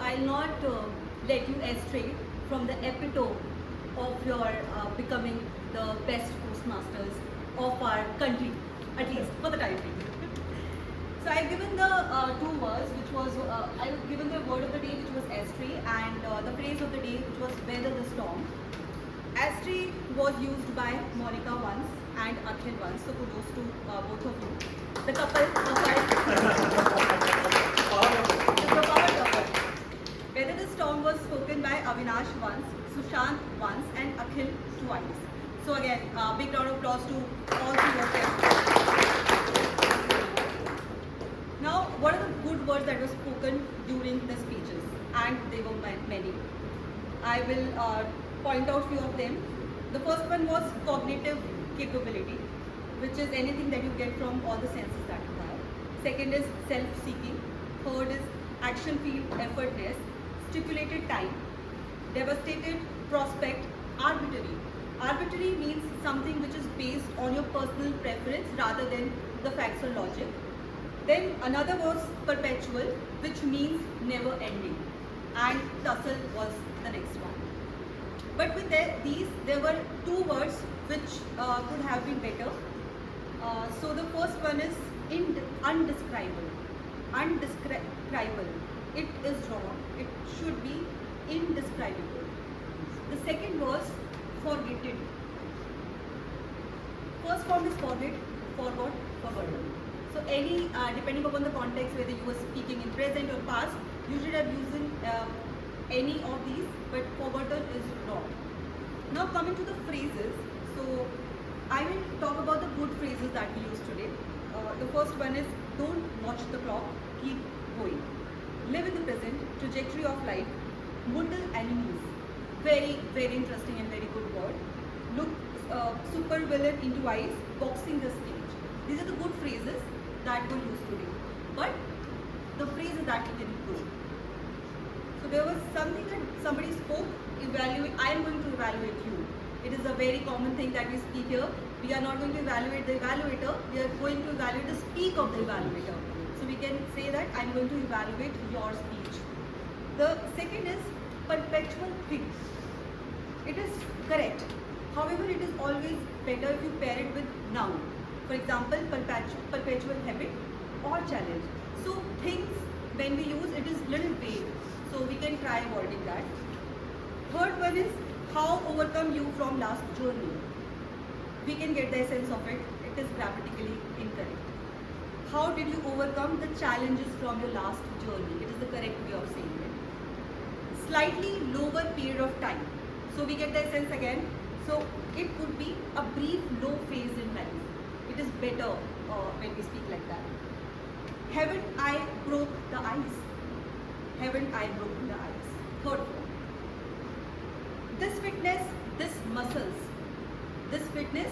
I'll not let you astray from the epitome of your becoming the best Toastmasters of our country, at least for the time being. So I've given the two words, which was, I've given the word of the day, which was astray, and the phrase of the day, which was weather the storm. Astray was used by Monica once and Akhil once, so kudos to both of you. The couple, the power couple. Weather the storm was spoken by Avinash once, Sushant once, and Akhil twice. So again, big round of applause to all three of them. Now, what are the good words that were spoken during the speeches? And they were many. I will point out few of them. The first one was cognitive capability, which is anything that you get from all the senses that you have. Second is self-seeking. Third is action field effortless. Stipulated time. Devastated prospect. Arbitrary. Arbitrary means something which is based on your personal preference rather than the facts or logic. Then another was perpetual, which means never ending. And tussle was the next one. But with these, there were two words which could have been better. So the first one is undescribable. Undescribable. It is wrong. It should be indescribable. The second was forgetted. First form is forget, forgot, forgotten. So any, depending upon the context, whether you were speaking in present or past, you should have used any of these, but forgotten is wrong. Now coming to the phrases, so I will talk about the good phrases that we use today. The first one is don't watch the clock, keep going. Live in the present, trajectory of life, mortal enemies. Very, very interesting and very good word. Look super villain into eyes, boxing the stage. These are the good phrases that we use today. But the phrases that we can improve. So there was something that somebody spoke, evaluate, I am going to evaluate you. It is a very common thing that we speak here. We are not going to evaluate the evaluator, we are going to evaluate the speak of the evaluator. So we can say that I am going to evaluate your speech. The second is perpetual thing. It is correct. However, it is always better if you pair it with noun. For example, perpetual habit or challenge. So things, when we use, it is little vague. So we can try avoiding that. Third one is how overcome you from last journey. We can get the essence of it. It is grammatically incorrect. How did you overcome the challenges from your last journey? It is the correct way of saying it. Slightly lower period of time. So we get the essence again. So it could be a brief low phase in life. It is better when we speak like that. Haven't I broke the ice? Haven't I broken the ice? Third form. This fitness, this muscles. This fitness,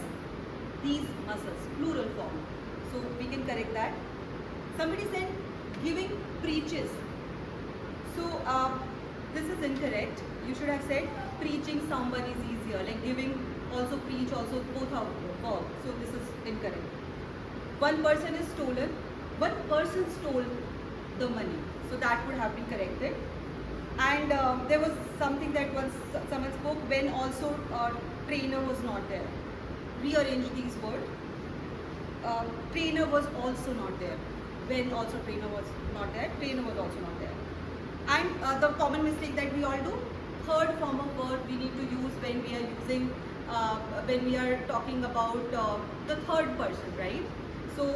these muscles. Plural form. So we can correct that. Somebody said giving preaches. So this is incorrect. You should have said preaching someone is easier. Like giving, also preach, also both are verb. So this is incorrect. One person is stolen. One person stole the money. So that would have been corrected. And there was something that once someone spoke when also trainer was not there. Rearrange these words. Trainer was also not there. When also trainer was not there, trainer was also not there. And the common mistake that we all do, third form of word we need to use when we are using, when we are talking about the third person, right? So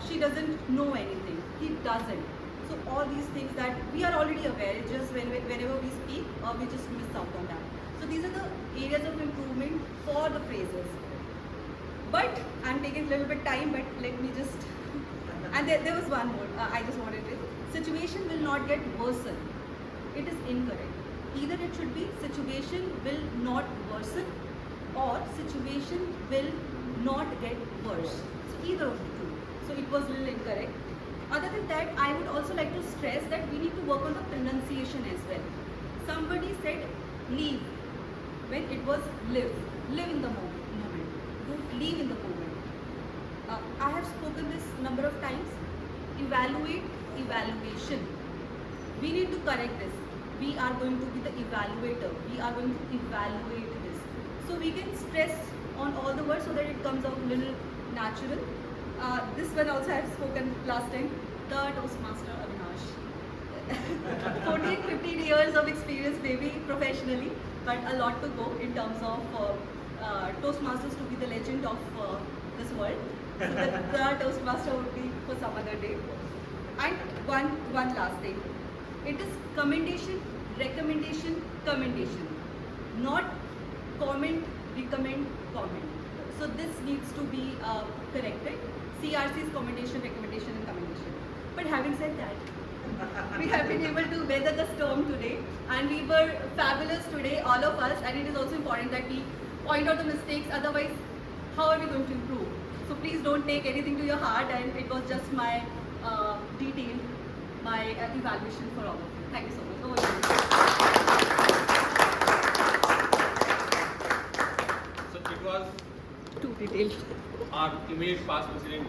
she doesn't know anything, he doesn't. So all these things that we are already aware, it's just whenever we speak, we just miss out on that. So these are the areas of improvement for the phrases. But I'm taking a little bit time, but let me just, and there was one more, I just wanted to, situation will not get worsen. It is incorrect. Either it should be situation will not worsen or situation will not get worse. So either of the two. So it was a little incorrect. Other than that, I would also like to stress that we need to work on the pronunciation as well. Somebody said leave when it was live. Live in the moment. Don't live in the moment. I have spoken this number of times. Evaluate, evaluation. We need to correct this. we are going to be the evaluator. We are going to evaluate this. So we can stress on all the words so that it comes out a little natural. This one also I have spoken last time. The Toastmaster Avinash. 14, 15 years of experience maybe professionally, but a lot to go in terms of Toastmasters to be the legend of this world. So the Toastmaster would be for some other day. And one last thing. It is commendation, recommendation, commendation. Not comment, recommend, comment. So this needs to be corrected. CRC is commendation, recommendation and commendation. But having said that, we have been able to weather the storm today and we were fabulous today, all of us, and it is also important that we point out the mistakes, otherwise how are we going to improve? So please don't take anything to your heart, and it was just my detail, my evaluation for all of you. Thank you so much. Over to you. So it was Too detailed. our immediate past president